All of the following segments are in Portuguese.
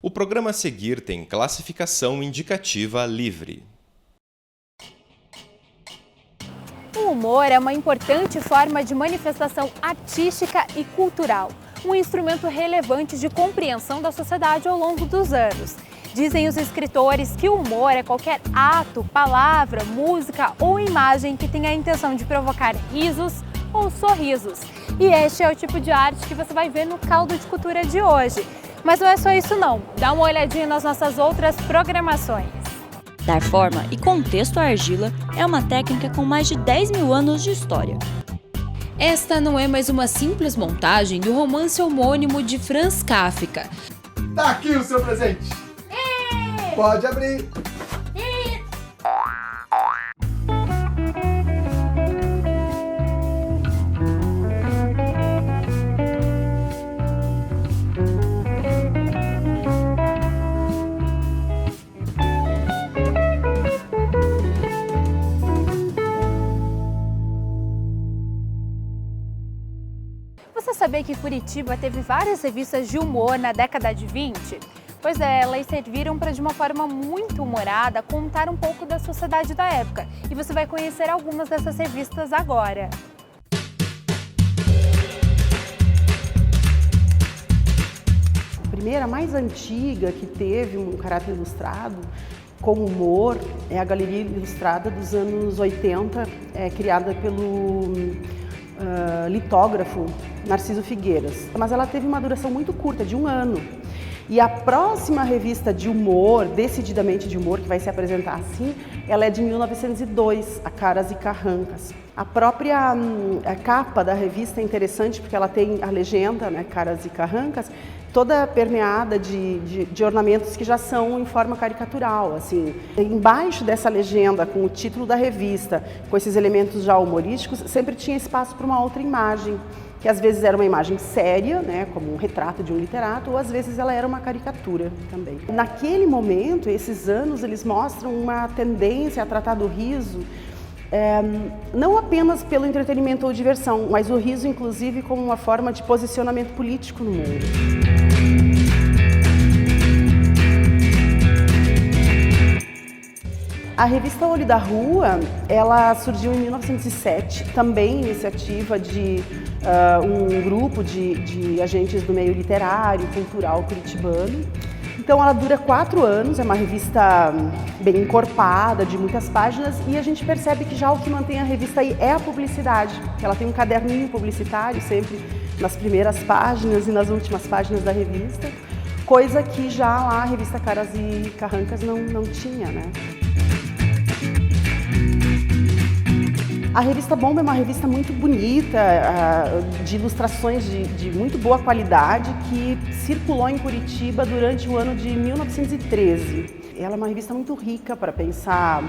O programa a seguir tem classificação indicativa livre. O humor é uma importante forma de manifestação artística e cultural, um instrumento relevante de compreensão da sociedade ao longo dos anos. Dizem os escritores que o humor é qualquer ato, palavra, música ou imagem que tenha a intenção de provocar risos ou sorrisos. E este é o tipo de arte que você vai ver no Caldo de Cultura de hoje. Mas não é só isso não, dá uma olhadinha nas nossas outras programações. Dar forma e contexto à argila é uma técnica com mais de 10 mil anos de história. Esta não é mais uma simples montagem do romance homônimo de Franz Kafka. Tá aqui o seu presente! Pode abrir! Você sabia que Curitiba teve várias revistas de humor na década de 20? Pois é, elas serviram para, de uma forma muito humorada, contar um pouco da sociedade da época. E você vai conhecer algumas dessas revistas agora. A primeira, mais antiga, que teve um caráter ilustrado, com humor, é a Galeria Ilustrada dos anos 80, criada pelo litógrafo Narciso Figueiras. Mas ela teve uma duração muito curta, de um ano. E a próxima revista de humor, decididamente de humor, que vai se apresentar assim, ela é de 1902, a Caras e Carrancas. A própria capa da revista é interessante porque ela tem a legenda, né, Caras e Carrancas, toda permeada de ornamentos que já são em forma caricatural, assim. Embaixo dessa legenda, com o título da revista, com esses elementos já humorísticos, sempre tinha espaço para uma outra imagem, que às vezes era uma imagem séria, né, como um retrato de um literato, ou às vezes ela era uma caricatura também. Naquele momento, esses anos, eles mostram uma tendência a tratar do riso não apenas pelo entretenimento ou diversão, mas o riso, inclusive, como uma forma de posicionamento político no mundo. A revista Olho da Rua, ela surgiu em 1907, também iniciativa de um grupo de agentes do meio literário e cultural curitibano. Então ela dura 4 anos, é uma revista bem encorpada, de muitas páginas, e a gente percebe que já o que mantém a revista aí é a publicidade. Ela tem um caderninho publicitário sempre nas primeiras páginas e nas últimas páginas da revista, coisa que já lá a revista Caras e Carrancas não tinha, né? A revista Bomba é uma revista muito bonita, de ilustrações de muito boa qualidade, que circulou em Curitiba durante o ano de 1913. Ela é uma revista muito rica para pensar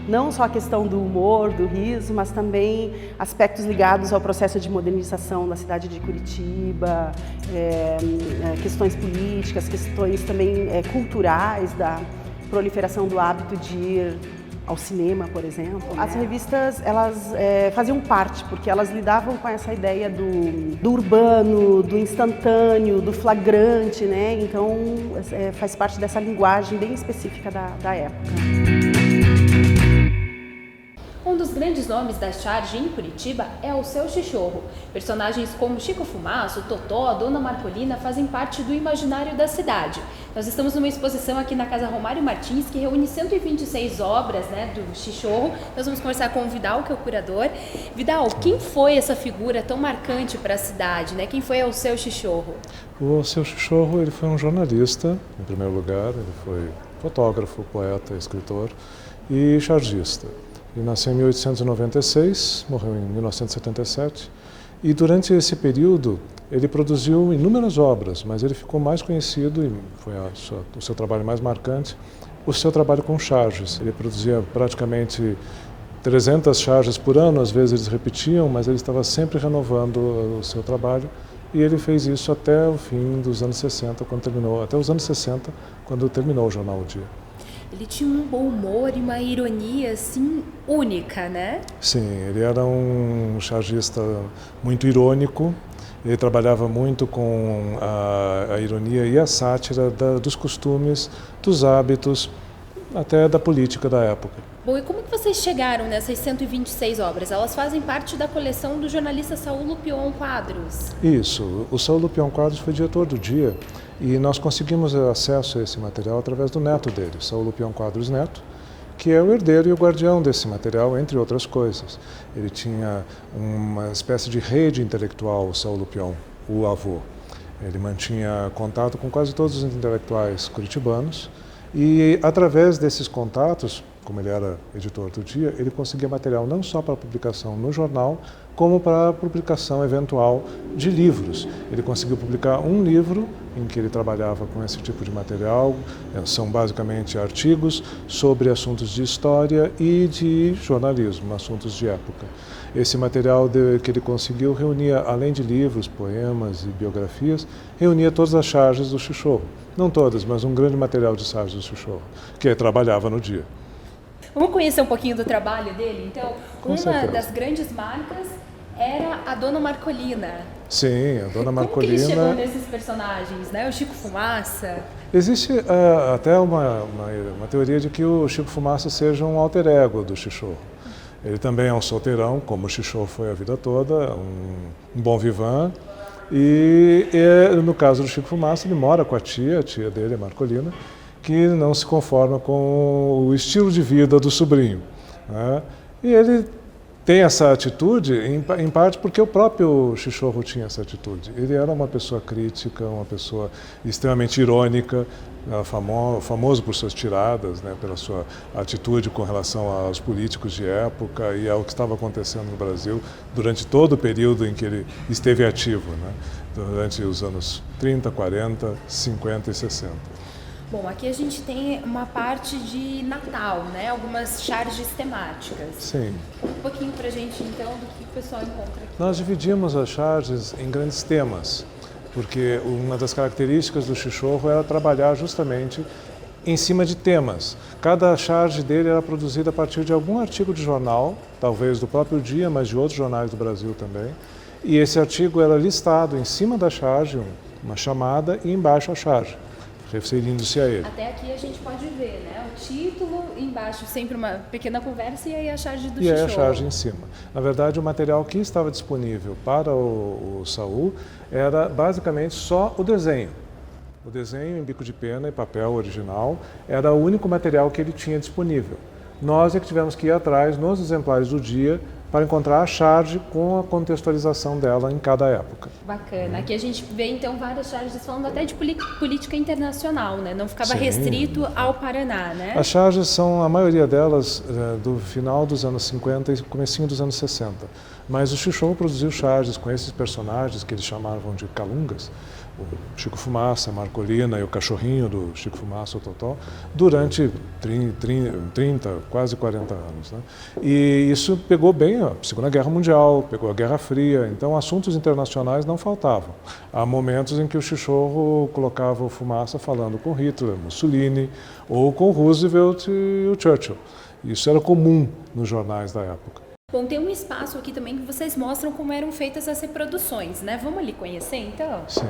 não só a questão do humor, do riso, mas também aspectos ligados ao processo de modernização da cidade de Curitiba, questões políticas, questões também culturais, da proliferação do hábito de ir ao cinema, por exemplo. As revistas, elas faziam parte, porque elas lidavam com essa ideia do urbano, do instantâneo, do flagrante, né? Então, faz parte dessa linguagem bem específica da época. Um dos grandes nomes da charge em Curitiba é o Seu Chichorro. Personagens como Chico Fumaço, Totó, Dona Marcolina fazem parte do imaginário da cidade. Nós estamos numa exposição aqui na Casa Romário Martins que reúne 126 obras, né, do Chichorro. Nós vamos conversar com o Vidal, que é o curador. Vidal, quem foi essa figura tão marcante para a cidade, né? Quem foi o Seu Chichorro? O Seu Chichorro, ele foi um jornalista, em primeiro lugar. Ele foi fotógrafo, poeta, escritor e chargista. Ele nasceu em 1896, morreu em 1977, e durante esse período ele produziu inúmeras obras, mas ele ficou mais conhecido, e foi o seu trabalho mais marcante, o seu trabalho com charges. Ele produzia praticamente 300 charges por ano, às vezes eles repetiam, mas ele estava sempre renovando o seu trabalho, e ele fez isso até o fim dos anos 60, até os anos 60, quando terminou o jornal O Dia. Ele tinha um bom humor e uma ironia, assim, única, né? Sim, ele era um chargista muito irônico, Ele trabalhava muito com a ironia e a sátira dos costumes, dos hábitos, até da política da época. Bom, e como que vocês chegaram nessas 126 obras? Elas fazem parte da coleção do jornalista Saulo Pion Quadros. Isso, o Saulo Pion Quadros foi diretor do Dia e nós conseguimos acesso a esse material através do neto dele, Saulo Pion Quadros Neto, que é o herdeiro e o guardião desse material, entre outras coisas. Ele tinha uma espécie de rede intelectual, o Saulo Pion, o avô. Ele mantinha contato com quase todos os intelectuais curitibanos e, através desses contatos, como ele era editor do Dia, ele conseguia material não só para publicação no jornal, como para publicação eventual de livros. Ele conseguiu publicar um livro em que ele trabalhava com esse tipo de material, são basicamente artigos sobre assuntos de história e de jornalismo, assuntos de época. Esse material que ele conseguiu reunia, além de livros, poemas e biografias, reunia todas as charges do Chichorro. Não todas, mas um grande material de charges do Chichorro, que trabalhava no Dia. Vamos conhecer um pouquinho do trabalho dele, então? Com certeza. Uma das grandes marcas era a Dona Marcolina. Sim, a Dona Marcolina. Como que ele chegou nesses personagens, né? O Chico Fumaça. Existe até uma teoria de que o Chico Fumaça seja um alter ego do Chichorro. Ele também é um solteirão, como o Chichorro foi a vida toda, um bom vivant. E no caso do Chico Fumaça, ele mora com a tia dele, a Marcolina, que não se conforma com o estilo de vida do sobrinho, né? E ele tem essa atitude, em parte porque o próprio Chichorro tinha essa atitude. Ele era uma pessoa crítica, uma pessoa extremamente irônica, famoso por suas tiradas, né, pela sua atitude com relação aos políticos de época e ao que estava acontecendo no Brasil durante todo o período em que ele esteve ativo, né, durante os anos 30, 40, 50 e 60. Bom, aqui a gente tem uma parte de Natal, né? Algumas charges temáticas. Sim. Um pouquinho pra gente, então, do que o pessoal encontra aqui. Nós dividimos as charges em grandes temas, porque uma das características do Chichorro era trabalhar justamente em cima de temas. Cada charge dele era produzida a partir de algum artigo de jornal, talvez do próprio Dia, mas de outros jornais do Brasil também. E esse artigo era listado em cima da charge, uma chamada, e embaixo a charge, referindo-se a ele. Até aqui a gente pode ver, né? O título, embaixo sempre uma pequena conversa e aí a charge do Chichorro. E aí a charge em cima. Na verdade, o material que estava disponível para o Saul era basicamente só o desenho. O desenho em bico de pena e papel original era o único material que ele tinha disponível. Nós é que tivemos que ir atrás nos exemplares do Dia para encontrar a charge com a contextualização dela em cada época. Bacana. Aqui a gente vê então várias charges falando até de política internacional, né? Não ficava Sim. restrito ao Paraná, né? As charges são, a maioria delas, do final dos anos 50 e comecinho dos anos 60. Mas o Chichorro produziu charges com esses personagens que eles chamavam de calungas, o Chico Fumaça, a Marcolina e o cachorrinho do Chico Fumaça, o Totó, durante 30, quase 40 anos, né? E isso pegou bem a Segunda Guerra Mundial, pegou a Guerra Fria, então assuntos internacionais não faltavam. Há momentos em que o Chichorro colocava o Fumaça falando com Hitler, Mussolini, ou com Roosevelt e o Churchill. Isso era comum nos jornais da época. Bom, tem um espaço aqui também que vocês mostram como eram feitas as reproduções, né? Vamos ali conhecer, então? Sim.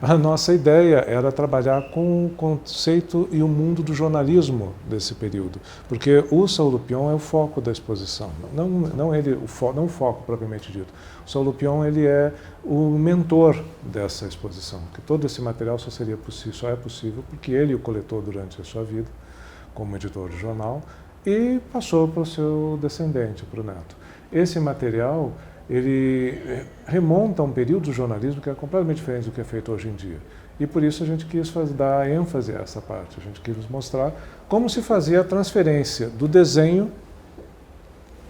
A nossa ideia era trabalhar com o conceito e o mundo do jornalismo desse período, porque o Saulo Pion é o foco da exposição, não o foco propriamente dito. O Saulo Pion, ele é o mentor dessa exposição, que todo esse material só é possível porque ele o coletou durante a sua vida como editor de jornal e passou para o seu descendente, para o neto. Esse material, ele remonta a um período do jornalismo que é completamente diferente do que é feito hoje em dia. E por isso a gente quis dar ênfase a essa parte, a gente quis mostrar como se fazia a transferência do desenho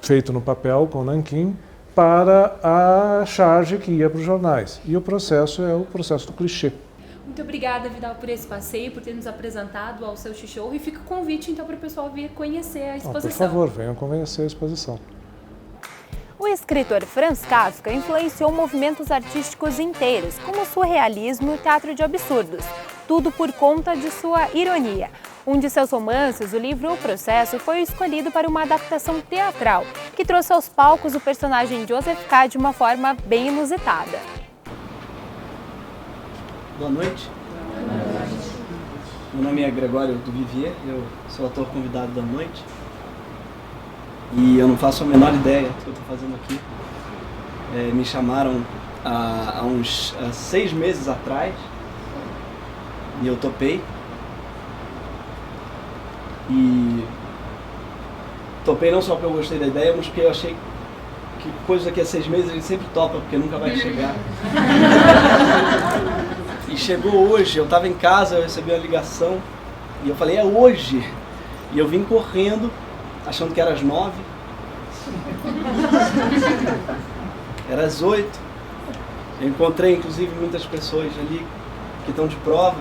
feito no papel com nanquim para a charge que ia para os jornais. E o processo é o processo do clichê. Muito obrigada, Vidal, por esse passeio, por ter nos apresentado ao seu Chichorro. E fica o convite, então, para o pessoal vir conhecer a exposição. Por favor, venham conhecer a exposição. O escritor Franz Kafka influenciou movimentos artísticos inteiros, como o surrealismo e o teatro de absurdos, tudo por conta de sua ironia. Um de seus romances, o livro O Processo, foi escolhido para uma adaptação teatral, que trouxe aos palcos o personagem Joseph K. de uma forma bem inusitada. Boa noite. Meu nome é Gregório do Vivier, eu sou ator convidado da noite. E eu não faço a menor ideia do que eu estou fazendo aqui. Me chamaram há uns 6 meses atrás e eu topei. E topei não só porque eu gostei da ideia, mas porque eu achei que coisa daqui a 6 meses a gente sempre topa, porque nunca vai chegar. E chegou hoje, eu estava em casa, eu recebi uma ligação e eu falei, é hoje! E eu vim correndo, achando que era às 9. Era às 8. Eu encontrei inclusive muitas pessoas ali que estão de prova,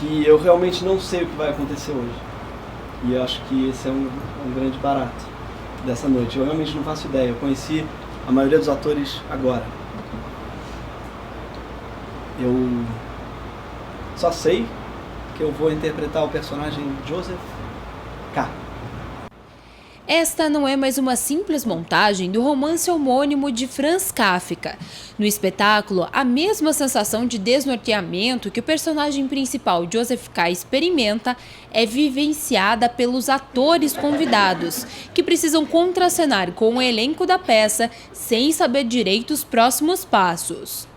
que eu realmente não sei o que vai acontecer hoje. E eu acho que esse é um grande barato dessa noite. Eu realmente não faço ideia, eu conheci a maioria dos atores agora. Eu só sei que eu vou interpretar o personagem Joseph K. Esta não é mais uma simples montagem do romance homônimo de Franz Kafka. No espetáculo, a mesma sensação de desnorteamento que o personagem principal, Joseph K., experimenta é vivenciada pelos atores convidados, que precisam contracenar com o elenco da peça sem saber direito os próximos passos.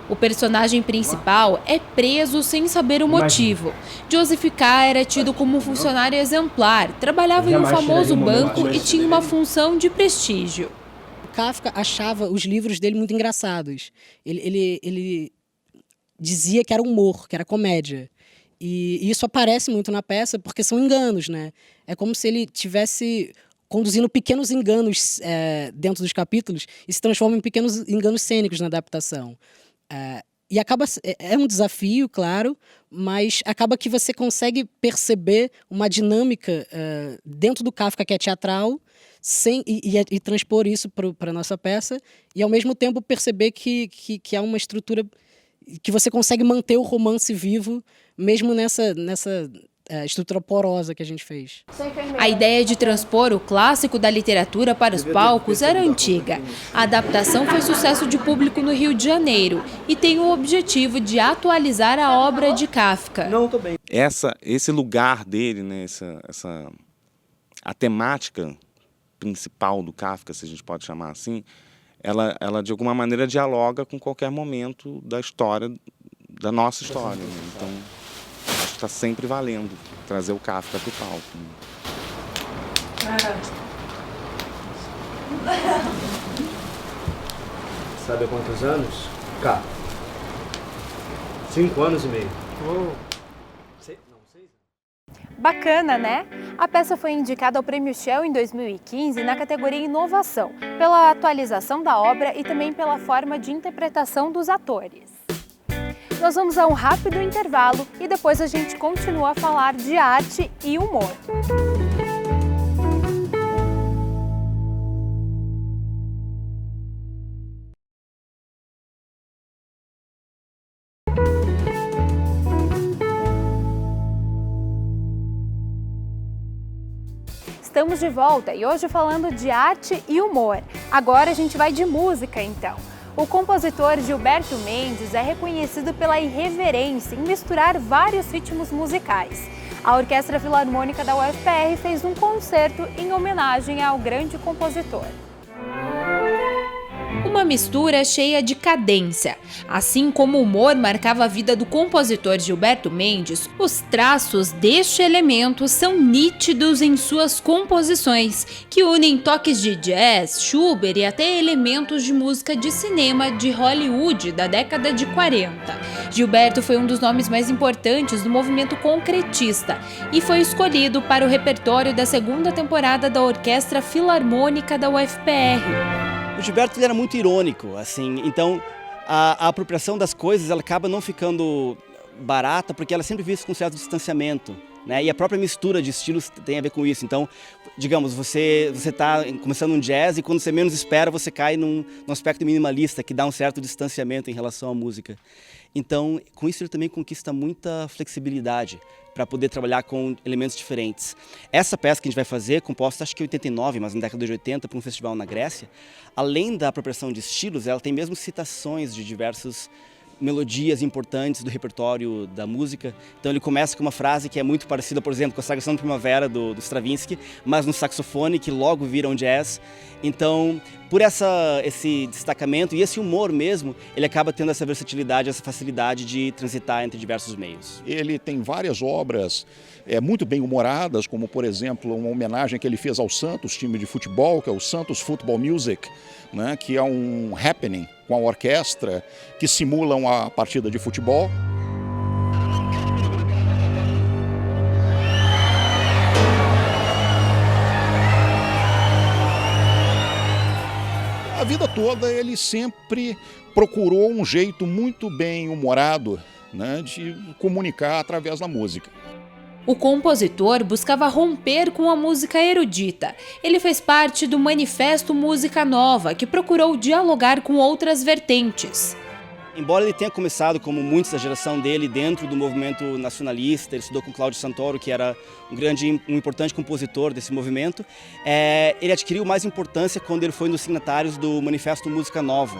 O personagem principal é preso sem saber o motivo. Joseph K. era tido como um funcionário exemplar, trabalhava em um famoso banco e tinha uma função de prestígio. Kafka achava os livros dele muito engraçados. Ele dizia que era humor, que era comédia. E isso aparece muito na peça porque são enganos, né? É como se ele tivesse conduzindo pequenos enganos dentro dos capítulos e se transformam em pequenos enganos cênicos na adaptação. E acaba, é um desafio, claro, mas acaba que você consegue perceber uma dinâmica dentro do Kafka que é teatral e transpor isso para a nossa peça e, ao mesmo tempo, perceber que há uma estrutura que você consegue manter o romance vivo, mesmo nessa estrutura porosa que a gente fez. A ideia de transpor o clássico da literatura para os palcos era antiga. A adaptação foi sucesso de público no Rio de Janeiro e tem o objetivo de atualizar a obra de Kafka. Não, tô bem. Esse lugar dele, né, a temática principal do Kafka, se a gente pode chamar assim, ela de alguma maneira dialoga com qualquer momento da história, da nossa história. Né? Então, acho que está sempre valendo trazer o Kafka para o palco. Sabe há quantos anos? K. 5 anos e meio. Bacana, né? A peça foi indicada ao Prêmio Shell em 2015 na categoria Inovação, pela atualização da obra e também pela forma de interpretação dos atores. Nós vamos a um rápido intervalo e depois a gente continua a falar de arte e humor. Estamos de volta e hoje falando de arte e humor. Agora a gente vai de música, então. O compositor Gilberto Mendes é reconhecido pela irreverência em misturar vários ritmos musicais. A Orquestra Filarmônica da UFPR fez um concerto em homenagem ao grande compositor. Uma mistura cheia de cadência. Assim como o humor marcava a vida do compositor Gilberto Mendes, os traços deste elemento são nítidos em suas composições, que unem toques de jazz, Schubert e até elementos de música de cinema de Hollywood da década de 40. Gilberto foi um dos nomes mais importantes do movimento concretista e foi escolhido para o repertório da segunda temporada da Orquestra Filarmônica da UFPR. O Gilberto ele era muito irônico, assim, então a apropriação das coisas ela acaba não ficando barata porque ela é sempre vista com certo distanciamento. né? E a própria mistura de estilos tem a ver com isso. Então, digamos, você está começando um jazz e quando você menos espera, você cai num aspecto minimalista que dá um certo distanciamento em relação à música. Então, com isso ele também conquista muita flexibilidade para poder trabalhar com elementos diferentes. Essa peça que a gente vai fazer, composta acho que em 89, mas na década de 80, para um festival na Grécia, além da apropriação de estilos, ela tem mesmo citações de diversos melodias importantes do repertório da música. Então ele começa com uma frase que é muito parecida, por exemplo, com a Sagração da Primavera do Stravinsky, mas no saxofone, que logo vira um jazz. Então, por esse destacamento e esse humor mesmo, ele acaba tendo essa versatilidade, essa facilidade de transitar entre diversos meios. Ele tem várias obras muito bem humoradas, como, por exemplo, uma homenagem que ele fez ao Santos, time de futebol, que é o Santos Football Music, né, que é um happening com a orquestra que simulam a partida de futebol. A vida toda ele sempre procurou um jeito muito bem humorado, né, de comunicar através da música. O compositor buscava romper com a música erudita. Ele fez parte do Manifesto Música Nova, que procurou dialogar com outras vertentes. Embora ele tenha começado, como muitos da geração dele, dentro do movimento nacionalista, ele estudou com Cláudio Santoro, que era um importante compositor desse movimento, ele adquiriu mais importância quando ele foi um dos signatários do Manifesto Música Nova,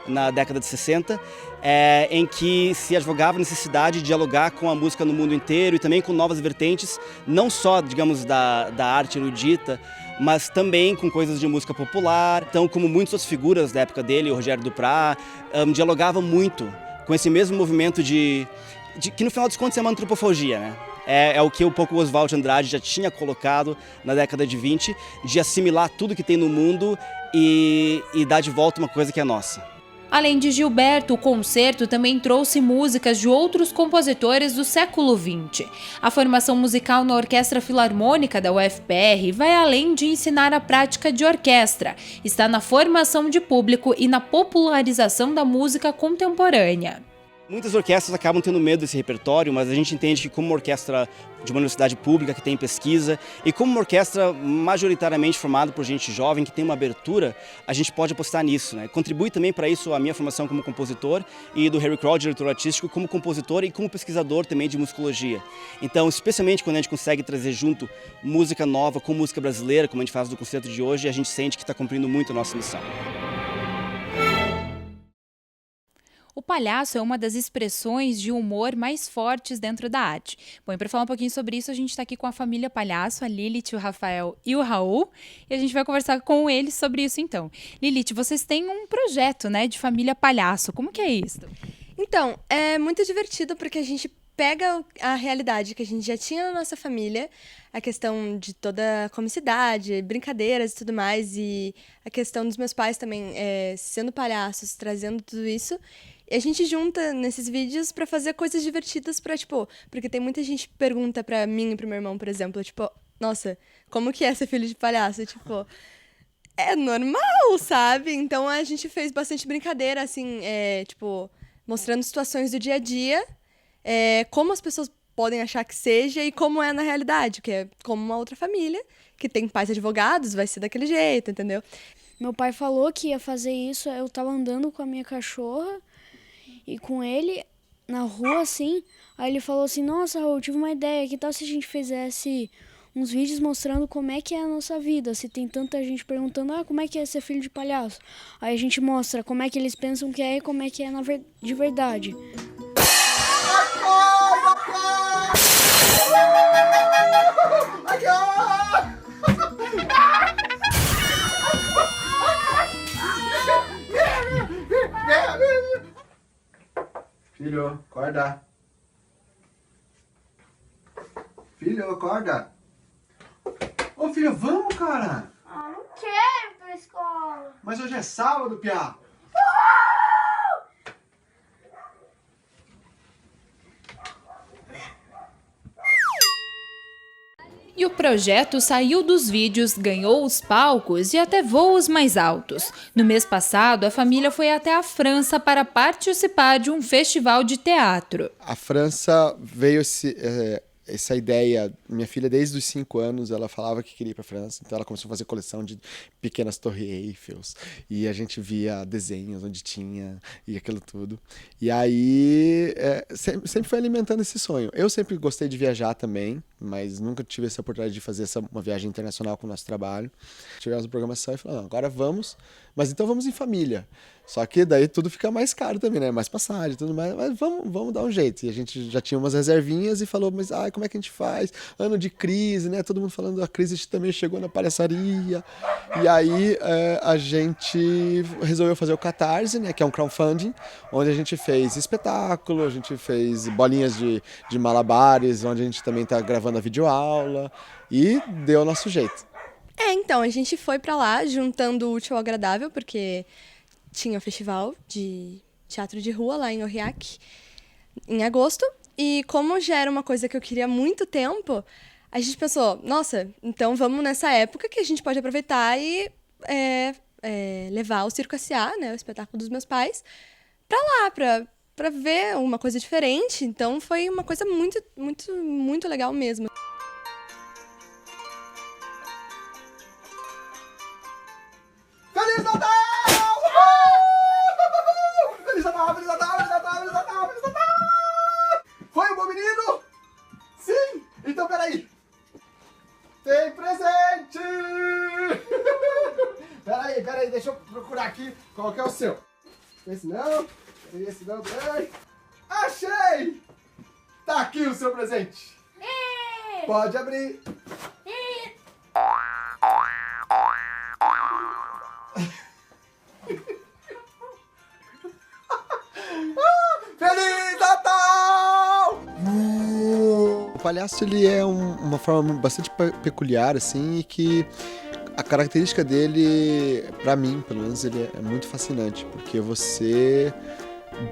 na década de 60, em que se advogava a necessidade de dialogar com a música no mundo inteiro e também com novas vertentes, não só, digamos, da arte erudita, mas também com coisas de música popular. Então, como muitas outras figuras da época dele, o Rogério Duprat, dialogava muito com esse mesmo movimento que no final dos contos é uma antropofagia, né? É o que um pouco o Oswald de Andrade já tinha colocado na década de 20, de assimilar tudo que tem no mundo e dar de volta uma coisa que é nossa. Além de Gilberto, o concerto também trouxe músicas de outros compositores do século XX. A formação musical na Orquestra Filarmônica da UFPR vai além de ensinar a prática de orquestra, está na formação de público e na popularização da música contemporânea. Muitas orquestras acabam tendo medo desse repertório, mas a gente entende que como uma orquestra de uma universidade pública que tem pesquisa e como uma orquestra majoritariamente formada por gente jovem que tem uma abertura, a gente pode apostar nisso, né? Contribui também para isso a minha formação como compositor e do Harry Crow, diretor artístico, como compositor e como pesquisador também de musicologia. Então, especialmente quando a gente consegue trazer junto música nova com música brasileira, como a gente faz do concerto de hoje, a gente sente que está cumprindo muito a nossa missão. O palhaço é uma das expressões de humor mais fortes dentro da arte. Bom, e para falar um pouquinho sobre isso, a gente está aqui com a família Palhaço, a Lilith, o Rafael e o Raul, e a gente vai conversar com eles sobre isso então. Lilith, vocês têm um projeto, né, de família Palhaço. Como que é isso? Então, é muito divertido porque a gente pega a realidade que a gente já tinha na nossa família, a questão de toda a comicidade, brincadeiras e tudo mais, e a questão dos meus pais também sendo palhaços, trazendo tudo isso. E a gente junta nesses vídeos pra fazer coisas divertidas pra, tipo... Porque tem muita gente que pergunta pra mim e pro meu irmão, por exemplo, tipo... Nossa, como que é ser filho de palhaço? Tipo... É normal, sabe? Então a gente fez bastante brincadeira, assim... tipo, mostrando situações do dia a dia. Como as pessoas podem achar que seja e como é na realidade. Que é como uma outra família, que tem pais advogados, vai ser daquele jeito, entendeu? Meu pai falou que ia fazer isso, eu tava andando com a minha cachorra... E com ele, na rua, assim, aí ele falou assim, nossa, Raul, tive uma ideia, que tal se a gente fizesse uns vídeos mostrando como é que é a nossa vida, se tem tanta gente perguntando, como é que é ser filho de palhaço? Aí a gente mostra como é que eles pensam que é e como é que é de verdade. Filho, acorda. Filho, acorda. Ô, filho, vamos, cara. Não quero ir pra escola. Mas hoje é sábado, piá. E o projeto saiu dos vídeos, ganhou os palcos e até voos mais altos. No mês passado, a família foi até a França para participar de um festival de teatro. A França veio essa ideia, minha filha desde os 5 anos, ela falava que queria ir para a França, então ela começou a fazer coleção de pequenas torres Eiffels, e a gente via desenhos onde tinha, e aquilo tudo. E aí, sempre foi alimentando esse sonho. Eu sempre gostei de viajar também, mas nunca tive essa oportunidade de fazer uma viagem internacional com o nosso trabalho. Tivemos a programação e falamos, agora vamos, mas então vamos em família. Só que daí tudo fica mais caro também, né? Mais passagem, tudo mais, mas vamos dar um jeito. E a gente já tinha umas reservinhas e falou, mas como é que a gente faz? Ano de crise, né? Todo mundo falando da crise, também chegou na palhaçaria. E aí a gente resolveu fazer o Catarse, né? Que é um crowdfunding, onde a gente fez espetáculo, a gente fez bolinhas de malabares, onde a gente também está gravando a videoaula e deu o nosso jeito. Então, a gente foi pra lá juntando o útil ao agradável, porque tinha um festival de teatro de rua lá em Aurillac, em agosto. E como já era uma coisa que eu queria há muito tempo, a gente pensou, nossa, então vamos nessa época que a gente pode aproveitar e levar o Circo S.A., né, o espetáculo dos meus pais, pra lá, pra ver uma coisa diferente. Então foi uma coisa muito, muito, muito legal mesmo. Feliz Natal! Feliz Natal, Feliz Natal, Feliz Natal, Feliz Natal, Feliz Natal! Foi um bom menino? Sim? Então peraí. Tem presente! Peraí, deixa eu procurar aqui qual que é o seu. Esse não, peraí. Achei! Tá aqui o seu presente. Pode abrir. Feliz Natal! O palhaço, ele é uma forma bastante peculiar, assim, e que a característica dele, pra mim, pelo menos, ele é muito fascinante, porque você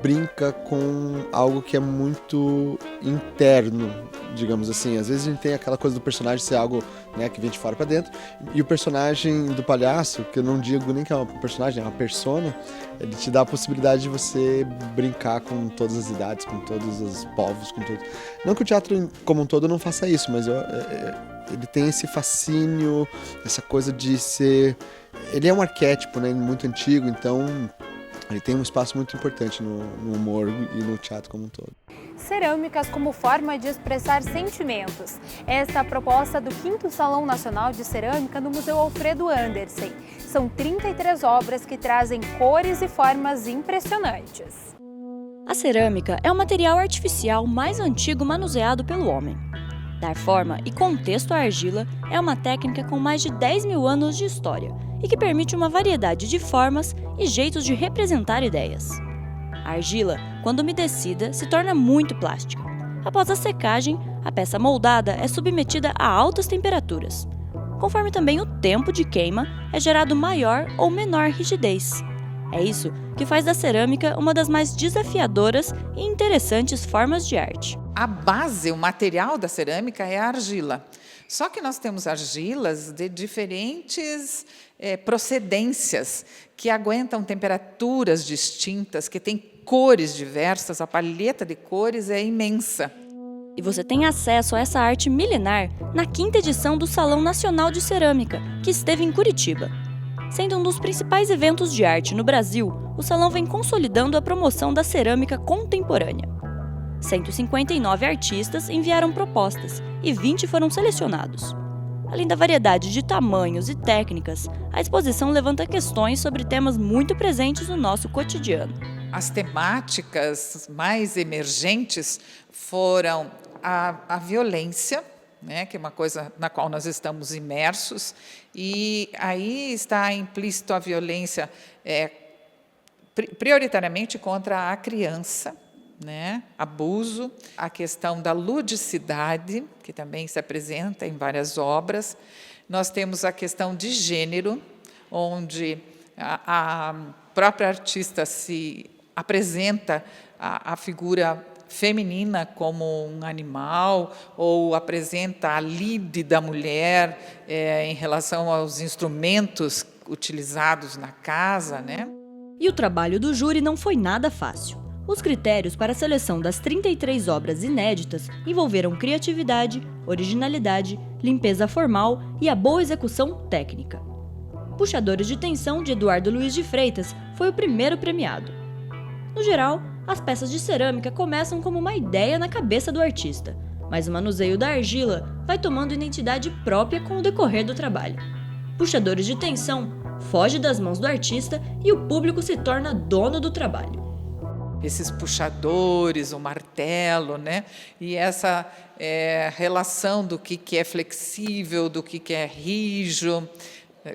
brinca com algo que é muito interno, digamos assim. Às vezes a gente tem aquela coisa do personagem ser algo, né, que vem de fora pra dentro, e o personagem do palhaço, que eu não digo nem que é um personagem, é uma persona, ele te dá a possibilidade de você brincar com todas as idades, com todos os povos, com tudo. Não que o teatro como um todo não faça isso, mas ele tem esse fascínio, essa coisa de ser... Ele é um arquétipo, né, muito antigo, então ele tem um espaço muito importante no humor e no teatro como um todo. Cerâmicas como forma de expressar sentimentos. Esta é a proposta do 5º Salão Nacional de Cerâmica no Museu Alfredo Andersen. São 33 obras que trazem cores e formas impressionantes. A cerâmica é o material artificial mais antigo manuseado pelo homem. Dar forma e contexto à argila é uma técnica com mais de 10 mil anos de história e que permite uma variedade de formas e jeitos de representar ideias. A argila, quando umedecida, se torna muito plástica. Após a secagem, a peça moldada é submetida a altas temperaturas. Conforme também o tempo de queima, é gerado maior ou menor rigidez. É isso que faz da cerâmica uma das mais desafiadoras e interessantes formas de arte. A base, o material da cerâmica é a argila. Só que nós temos argilas de diferentes procedências, que aguentam temperaturas distintas, que têm cores diversas, a palheta de cores é imensa. E você tem acesso a essa arte milenar na 5ª edição do Salão Nacional de Cerâmica, que esteve em Curitiba. Sendo um dos principais eventos de arte no Brasil, o salão vem consolidando a promoção da cerâmica contemporânea. 159 artistas enviaram propostas e 20 foram selecionados. Além da variedade de tamanhos e técnicas, a exposição levanta questões sobre temas muito presentes no nosso cotidiano. As temáticas mais emergentes foram a violência, né, que é uma coisa na qual nós estamos imersos, e aí está implícito a violência prioritariamente contra a criança, né, abuso, a questão da ludicidade, que também se apresenta em várias obras. Nós temos a questão de gênero, onde a própria artista se apresenta a figura feminina como um animal, ou apresenta a lide da mulher em relação aos instrumentos utilizados na casa, né? E o trabalho do júri não foi nada fácil. Os critérios para a seleção das 33 obras inéditas envolveram criatividade, originalidade, limpeza formal e a boa execução técnica. Puxadores de Tensão, de Eduardo Luiz de Freitas, foi o primeiro premiado. No geral, as peças de cerâmica começam como uma ideia na cabeça do artista, mas o manuseio da argila vai tomando identidade própria com o decorrer do trabalho. Puxadores de Tensão foge das mãos do artista e o público se torna dono do trabalho. Esses puxadores, o martelo, né? E essa relação do que é flexível, do que é rijo.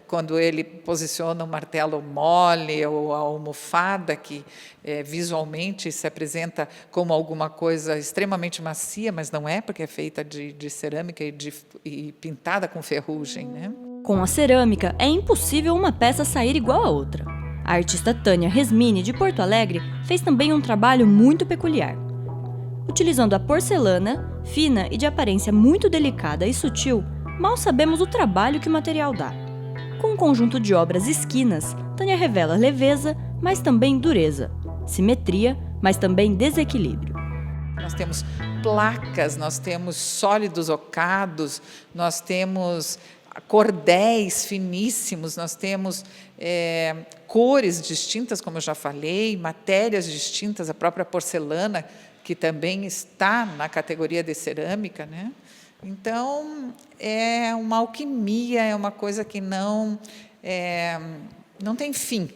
Quando ele posiciona o martelo mole ou a almofada, que visualmente se apresenta como alguma coisa extremamente macia, mas não é, porque é feita de cerâmica e pintada com ferrugem, né? Com a cerâmica, é impossível uma peça sair igual a outra. A artista Tânia Resmini, de Porto Alegre, fez também um trabalho muito peculiar. Utilizando a porcelana, fina e de aparência muito delicada e sutil, mal sabemos o trabalho que o material dá. Com um conjunto de obras esquinas, Tânia revela leveza, mas também dureza, simetria, mas também desequilíbrio. Nós temos placas, nós temos sólidos ocados, nós temos cordéis finíssimos, nós temos cores distintas, como eu já falei, matérias distintas, a própria porcelana, que também está na categoria de cerâmica, né? Então, é uma alquimia, é uma coisa que não tem fim.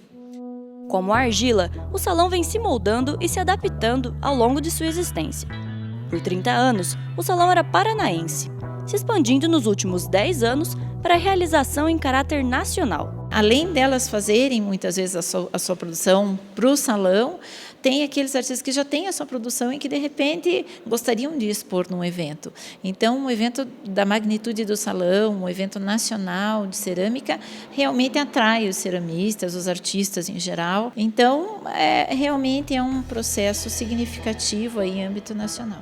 Como a argila, o salão vem se moldando e se adaptando ao longo de sua existência. Por 30 anos, o salão era paranaense, se expandindo nos últimos 10 anos para a realização em caráter nacional. Além delas fazerem, muitas vezes, a sua produção para o salão, tem aqueles artistas que já têm a sua produção e que, de repente, gostariam de expor num evento. Então, um evento da magnitude do salão, um evento nacional de cerâmica, realmente atrai os ceramistas, os artistas em geral. Então, realmente é um processo significativo aí em âmbito nacional.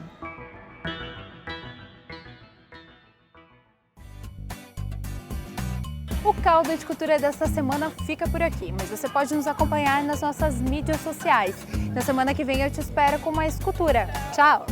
O Caldo de Cultura desta semana fica por aqui, mas você pode nos acompanhar nas nossas mídias sociais. Na semana que vem eu te espero com mais cultura. Tchau!